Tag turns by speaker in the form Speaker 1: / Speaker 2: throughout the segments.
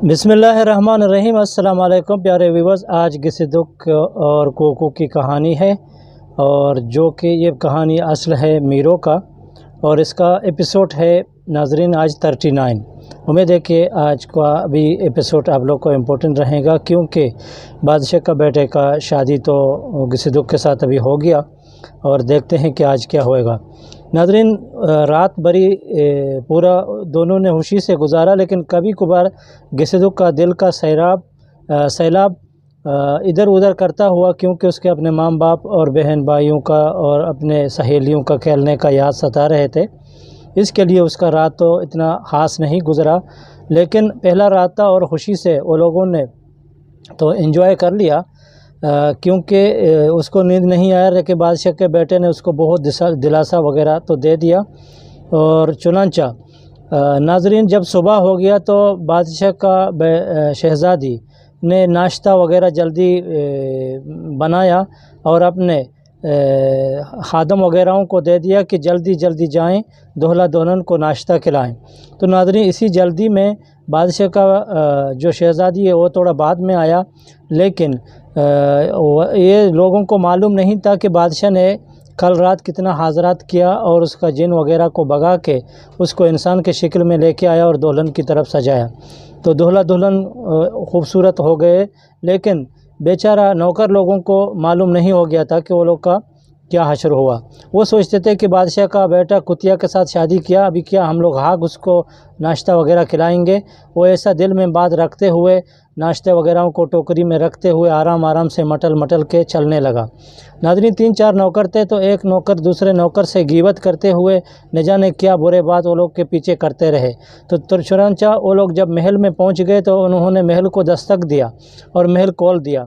Speaker 1: बिस्मिल्लाहिर्रहमानिर्रहीम। अस्सलाम वालेकुम प्यारे व्यूवर्स। आज गिसदुक और कोको की कहानी है, और जो कि ये कहानी असल है मीरो का, और इसका एपिसोड है नाजरीन आज 39। उम्मीद है कि आज का भी एपिसोड आप लोग को इम्पोर्टेंट रहेगा, क्योंकि बादशाह का बेटे का शादी तो गिसदुक के साथ अभी हो गया, और देखते हैं कि आज क्या होएगा। नाजरीन, रात भरी पूरा दोनों ने खुशी से गुजारा, लेकिन कभी कभार गिसदुक का दिल का सैलाब इधर उधर करता हुआ, क्योंकि उसके अपने माँ बाप और बहन भाइयों का और अपने सहेलियों का खेलने का याद सता रहे थे। इसके लिए उसका रात तो इतना ख़ास नहीं गुज़रा, लेकिन पहला रात था और ख़ुशी से वो लोगों ने तो एंजॉय कर लिया, क्योंकि उसको नींद नहीं आया, लेकिन बादशाह के बेटे ने उसको बहुत दिलासा वगैरह तो दे दिया। और चुनांचा नाजरीन, जब सुबह हो गया तो बादशाह का शहज़ादी ने नाश्ता वगैरह जल्दी बनाया और अपने खादम वगैरहों को दे दिया कि जल्दी जल्दी जाएं, दूल्हा दुल्हन को नाश्ता खिलाएं। तो नाज़रीन, इसी जल्दी में बादशाह का जो शहज़ादी है वो थोड़ा बाद में आया, लेकिन ये लोगों को मालूम नहीं था कि बादशाह ने कल रात कितना हाज़रात किया और उसका जिन वगैरह को भगा के उसको इंसान के शक्ल में लेके आया और दुल्हन की तरफ सजाया। तो दूल्हा दुल्हन खूबसूरत हो गए, लेकिन बेचारा नौकर लोगों को मालूम नहीं हो गया था कि वो लोग का क्या हशर हुआ। वो सोचते थे कि बादशाह का बेटा कुतिया के साथ शादी किया, अभी क्या हम लोग हाँक उसको नाश्ता वगैरह खिलाएंगे। वो ऐसा दिल में बात रखते हुए नाश्ते वगैरह को टोकरी में रखते हुए आराम आराम से मटल मटल के चलने लगा। नाज़रीन, 3-4 नौकर थे, तो एक नौकर दूसरे नौकर से गीबत करते हुए न जाने क्या बुरे बात वो लोग के पीछे करते रहे। तो चुनांचा वो लोग जब महल में पहुंच गए तो उन्होंने महल को दस्तक दिया और महल खोल दिया।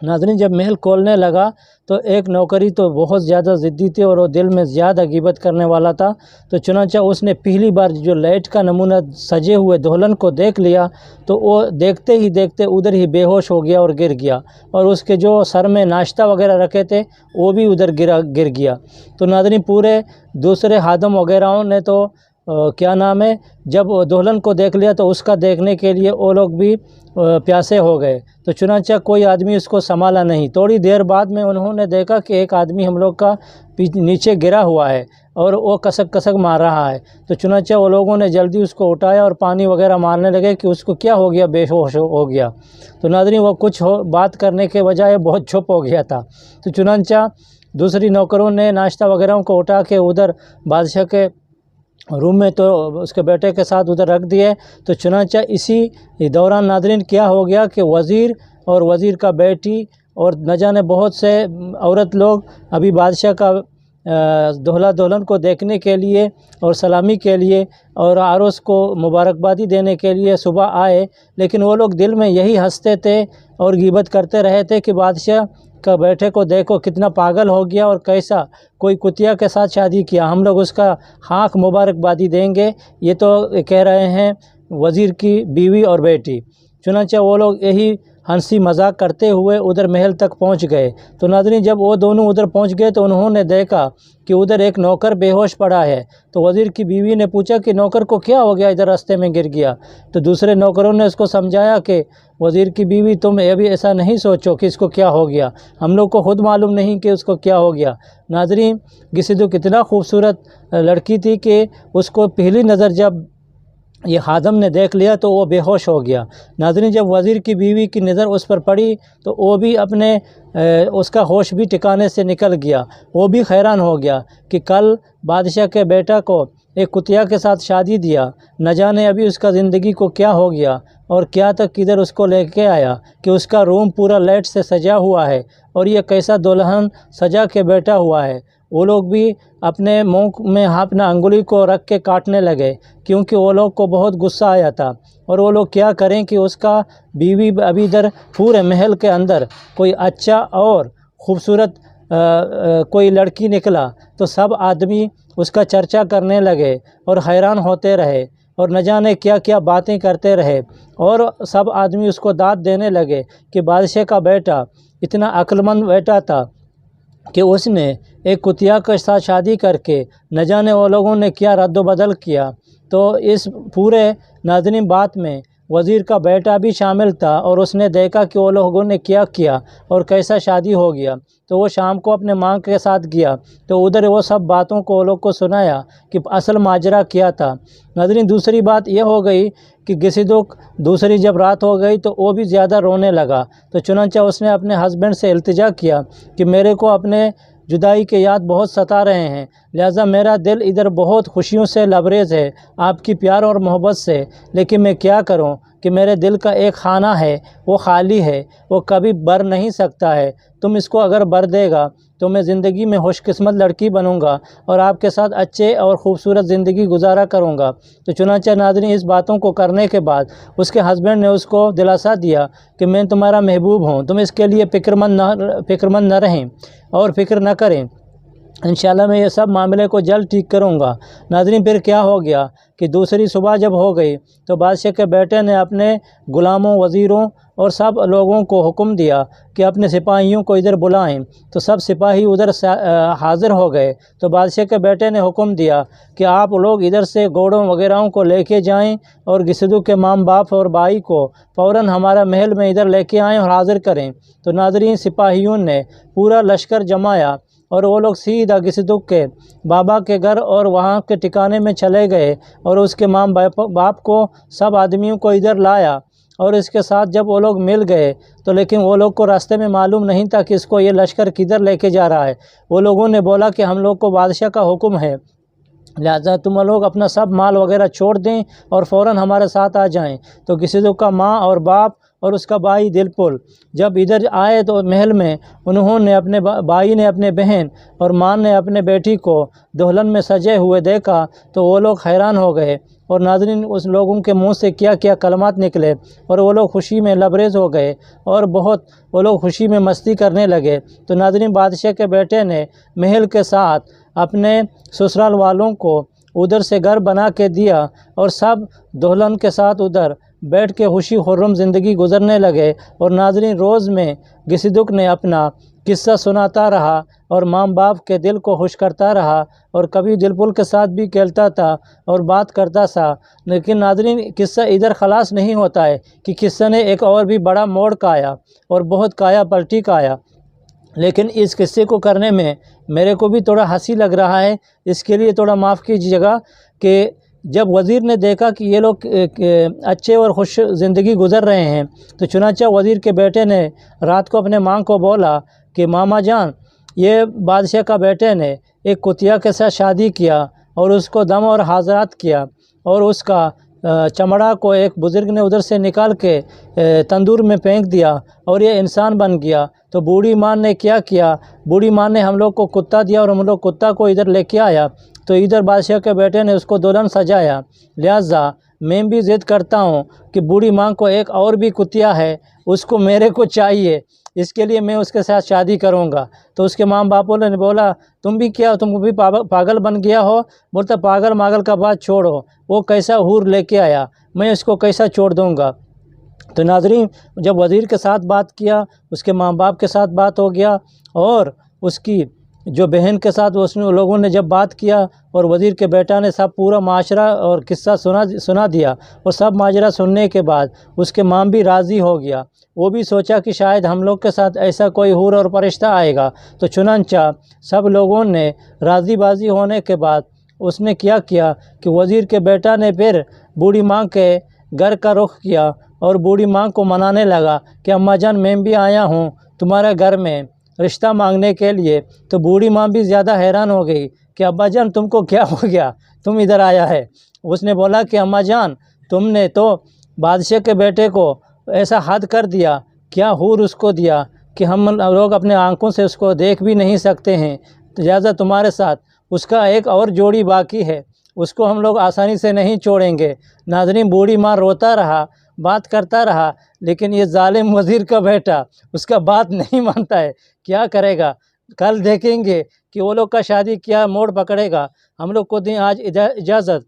Speaker 1: नाज़रीन, जब महल खोलने लगा तो एक नौकरी तो बहुत ज़्यादा ज़िद्दी थी और वो दिल में ज़्यादा गिबत करने वाला था। तो चुनांचा उसने पहली बार जो लाइट का नमूना सजे हुए दुल्हन को देख लिया, तो वो देखते ही देखते उधर ही बेहोश हो गया और गिर गया, और उसके जो सर में नाश्ता वगैरह रखे थे वो भी उधर गिर गया। तो नाज़रीन, पूरे दूसरे खादम वगैरहों ने तो क्या नाम है, जब दुल्हन को देख लिया तो उसका देखने के लिए वो लोग भी प्यासे हो गए। तो चुनांचा कोई आदमी उसको संभाला नहीं। थोड़ी देर बाद में उन्होंने देखा कि एक आदमी हम लोग का नीचे गिरा हुआ है और वो कसक कसक मार रहा है। तो चुनांचा वो लोगों ने जल्दी उसको उठाया और पानी वगैरह मारने लगे कि उसको क्या हो गया, बेहोश हो गया। तो नाज़रीन, वो कुछ बात करने के बजाय बहुत चुप हो गया था। तो चुनांचा दूसरी नौकरों ने नाश्ता वगैरह को उठा के उधर बादशाह के रूम में तो उसके बेटे के साथ उधर रख दिए। तो चुनांचा इसी दौरान नाज़रीन क्या हो गया कि वज़ीर और वज़ीर का बेटी और न जाने बहुत से औरत लोग अभी बादशाह का दूल्हा दुल्हन को देखने के लिए और सलामी के लिए और आरोस को मुबारकबादी देने के लिए सुबह आए, लेकिन वो लोग दिल में यही हंसते थे और गिबत करते रहे थे कि बादशाह का बेटे को देखो कितना पागल हो गया और कैसा कोई कुतिया के साथ शादी किया, हम लोग उसका हाँक मुबारकबादी देंगे। ये तो कह रहे हैं वज़ीर की बीवी और बेटी। चुनांचा वो लोग यही हंसी मजाक करते हुए उधर महल तक पहुंच गए। तो नाज़रीन, जब वो दोनों उधर पहुंच गए तो उन्होंने देखा कि उधर एक नौकर बेहोश पड़ा है। तो वज़ीर की बीवी ने पूछा कि नौकर को क्या हो गया, इधर रास्ते में गिर गया। तो दूसरे नौकरों ने उसको समझाया कि वज़ीर की बीवी, तुम अभी ऐसा नहीं सोचो कि इसको क्या हो गया, हम लोग को खुद मालूम नहीं कि उसको क्या हो गया। नाज़रीन, गिसदुक इतना खूबसूरत लड़की थी कि उसको पहली नज़र जब ये खादम ने देख लिया तो वो बेहोश हो गया। नाज़रीन, जब वज़ीर की बीवी की नज़र उस पर पड़ी तो वो भी अपने उसका होश भी ठिकाने से निकल गया। वो भी हैरान हो गया कि कल बादशाह के बेटा को एक कुतिया के साथ शादी दिया, न जाने अभी उसका ज़िंदगी को क्या हो गया और क्या तक किधर उसको लेके आया कि उसका रूम पूरा लाइट से सजा हुआ है और ये कैसा दुल्हन सजा के बैठा हुआ है। वो लोग भी अपने मुंह में अपना अंगुली को रख के काटने लगे, क्योंकि वो लोग को बहुत गुस्सा आया था। और वो लोग क्या करें कि उसका बीवी अभी इधर पूरे महल के अंदर कोई अच्छा और ख़ूबसूरत कोई लड़की निकला तो सब आदमी उसका चर्चा करने लगे और हैरान होते रहे और न जाने क्या क्या बातें करते रहे, और सब आदमी उसको दाद देने लगे कि बादशाह का बेटा इतना अक्लमंद बेटा था कि उसने एक कुतिया के साथ शादी करके न जाने वो लोगों ने क्या रद्द बदल किया। तो इस पूरे नाज़रीन बात में वज़ीर का बेटा भी शामिल था और उसने देखा कि वो लोगों ने क्या किया और कैसा शादी हो गया। तो वो शाम को अपने माँ के साथ गया, तो उधर वो सब बातों को वो लोग को सुनाया कि असल माजरा क्या था। नाज़रीन, दूसरी बात यह हो गई कि गिसिदुक दूसरी जब रात हो गई तो वो भी ज़्यादा रोने लगा। तो चुनांचे उसने अपने हस्बैंड से इल्तिजा किया कि मेरे को अपने जुदाई के याद बहुत सता रहे हैं, लिहाजा मेरा दिल इधर बहुत खुशियों से लबरेज़ है आपकी प्यार और मोहब्बत से, लेकिन मैं क्या करूं कि मेरे दिल का एक खाना है वो खाली है, वो कभी भर नहीं सकता है। तुम इसको अगर भर देगा तो मैं ज़िंदगी में खुशकिस्मत लड़की बनूंगा और आपके साथ अच्छे और ख़ूबसूरत ज़िंदगी गुजारा करूंगा। तो चुनांचे नाज़रीन, इस बातों को करने के बाद उसके हस्बैंड ने उसको दिलासा दिया कि मैं तुम्हारा महबूब हूँ, तुम इसके लिए फ़िक्रमंद न रहें और फ़िक्र न करें, इंशाल्लाह मैं ये सब मामले को जल्द ठीक करूँगा। नाज़रीन, फिर क्या हो गया कि दूसरी सुबह जब हो गई तो बादशाह के बेटे ने अपने ग़ुलामों, वज़ीरों और सब लोगों को हुक्म दिया कि अपने सिपाहियों को इधर बुलाएं। तो सब सिपाही उधर हाज़िर हो गए। तो बादशाह के बेटे ने हुक्म दिया कि आप लोग इधर से घोड़ों वगैरह को लेके जाएं और गिसिदुक के माम बाप और भाई को फ़ौरन हमारा महल में इधर लेके आएँ और हाज़िर करें। तो नाज़रीन, सिपाहियों ने पूरा लश्कर जमाया और वो लोग सीधा गिसिदुक के बाबा के घर और वहाँ के ठिकाने में चले गए और उसके माम बाप को सब आदमियों को इधर लाया। और इसके साथ जब वो लोग मिल गए तो लेकिन वो लोग को रास्ते में मालूम नहीं था कि इसको ये लश्कर किधर लेके जा रहा है। वो लोगों ने बोला कि हम लोग को बादशाह का हुक्म है, लिहाजा तुम लोग अपना सब माल वगैरह छोड़ दें और फ़ौरन हमारे साथ आ जाएं। तो गिसिदुक का माँ और बाप और उसका भाई दिलपुल जब इधर आए तो महल में उन्होंने अपने भाई ने अपने बहन और माँ ने अपने बेटी को दुल्हन में सजे हुए देखा तो वो लोग हैरान हो गए। और नाज़रीन, उस लोगों के मुंह से क्या क्या कलमात निकले और वो लोग खुशी में लबरेज़ हो गए और बहुत वो लोग खुशी में मस्ती करने लगे। तो नाज़रीन, बादशाह के बेटे ने महल के साथ अपने ससुराल वालों को उधर से घर बना के दिया और सब दुल्हन के साथ उधर बैठ के खुशी खुर्रम ज़िंदगी गुजरने लगे। और नाज़रीन, रोज़ में गिसिदुक ने अपना किस्सा सुनाता रहा और माँ बाप के दिल को खुश करता रहा और कभी दिलपुल के साथ भी खेलता था और बात करता था। लेकिन नाज़रीन, किस्सा इधर खलास नहीं होता है कि किस्सा ने एक और भी बड़ा मोड़ का आया और बहुत काया पलटी का आया। लेकिन इस किस्से को करने में मेरे को भी थोड़ा हंसी लग रहा है, इसके लिए थोड़ा माफ़ कीजिएगा कि जब वज़ीर ने देखा कि ये लोग अच्छे और खुश ज़िंदगी गुज़र रहे हैं तो चुनांचे वज़ीर के बेटे ने रात को अपने माँ को बोला कि मामा जान, ये बादशाह का बेटे ने एक कुतिया के साथ शादी किया और उसको दम और हाज़रात किया और उसका चमड़ा को एक बुज़ुर्ग ने उधर से निकाल के तंदूर में फेंक दिया और ये इंसान बन गया। तो बूढ़ी माँ ने क्या किया, बूढ़ी माँ ने हम लोग को कुत्ता दिया और हम लोग कुत्ता को इधर लेके आया। तो इधर बादशाह के बेटे ने उसको दुल्हन सजाया। लिहाजा मैं भी ज़िद करता हूँ कि बूढ़ी माँ को एक और भी कुतिया है, उसको मेरे को चाहिए, इसके लिए मैं उसके साथ शादी करूँगा। तो उसके माँ बापों ने बोला तुम भी क्या, तुम भी पागल बन गया हो? बोलता पागल मागल का बात छोड़ो, वो कैसा हूर लेके आया, मैं इसको कैसा छोड़ दूँगा। तो नाज़रीन, जब वज़ीर के साथ बात किया, उसके माँ बाप के साथ बात हो गया और उसकी जो बहन के साथ उसने लोगों ने जब बात किया और वज़ीर के बेटा ने सब पूरा माशरा और किस्सा सुना दिया और सब माजरा सुनने के बाद उसके माँ भी राज़ी हो गया। वो भी सोचा कि शायद हम लोग के साथ ऐसा कोई हूर और फरिश्ता आएगा। तो चुनांचा सब लोगों ने राज़ी बाजी होने के बाद उसने क्या किया कि वज़ीर के बेटा ने फिर बूढ़ी माँ के घर का रुख किया और बूढ़ी माँ को मनाने लगा कि अम्मा जान, मैं भी आया हूँ तुम्हारे घर में रिश्ता मांगने के लिए। तो बूढ़ी माँ भी ज़्यादा हैरान हो गई कि अब्बा जान तुमको क्या हो गया, तुम इधर आया है। उसने बोला कि अम्मा जान, तुमने तो बादशाह के बेटे को ऐसा हद कर दिया, क्या हूर उसको दिया कि हम लोग अपने आंखों से उसको देख भी नहीं सकते हैं। तो लिहाजा तुम्हारे साथ उसका एक और जोड़ी बाकी है, उसको हम लोग आसानी से नहीं छोड़ेंगे। नाज़रीन, बूढ़ी माँ रोता रहा, बात करता रहा, लेकिन ये जालिम वज़ीर का बेटा उसका बात नहीं मानता है। क्या करेगा, कल देखेंगे कि वो लोग का शादी क्या मोड़ पकड़ेगा। हम लोग को दें आज इजाज़त,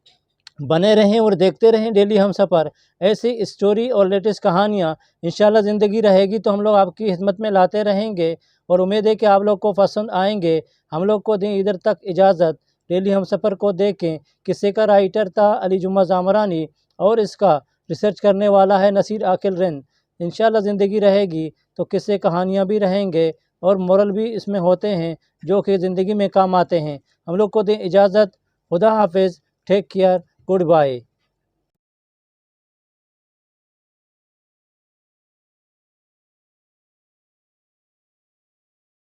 Speaker 1: बने रहें और देखते रहें डेली हम सफ़र। ऐसी स्टोरी और लेटेस्ट कहानियाँ इंशाल्लाह ज़िंदगी रहेगी तो हम लोग आपकी खिदमत में लाते रहेंगे और उम्मीद है कि आप लोग को पसंद आएंगे। हम लोग को दें इधर तक इजाज़त, डेली हम सफ़र को देखें। किस्से का राइटर था अली जुम्मा ज़ामरानी और इसका ریسرچ کرنے والا ہے نصیر عاقل رند۔ انشاءاللہ زندگی رہے گی تو قصے کہانیاں بھی رہیں گے اور مورل بھی اس میں ہوتے ہیں جو کہ زندگی میں کام آتے ہیں۔ ہم لوگ کو دیں اجازت، خدا حافظ، ٹیک کیئر، گڈ بائے۔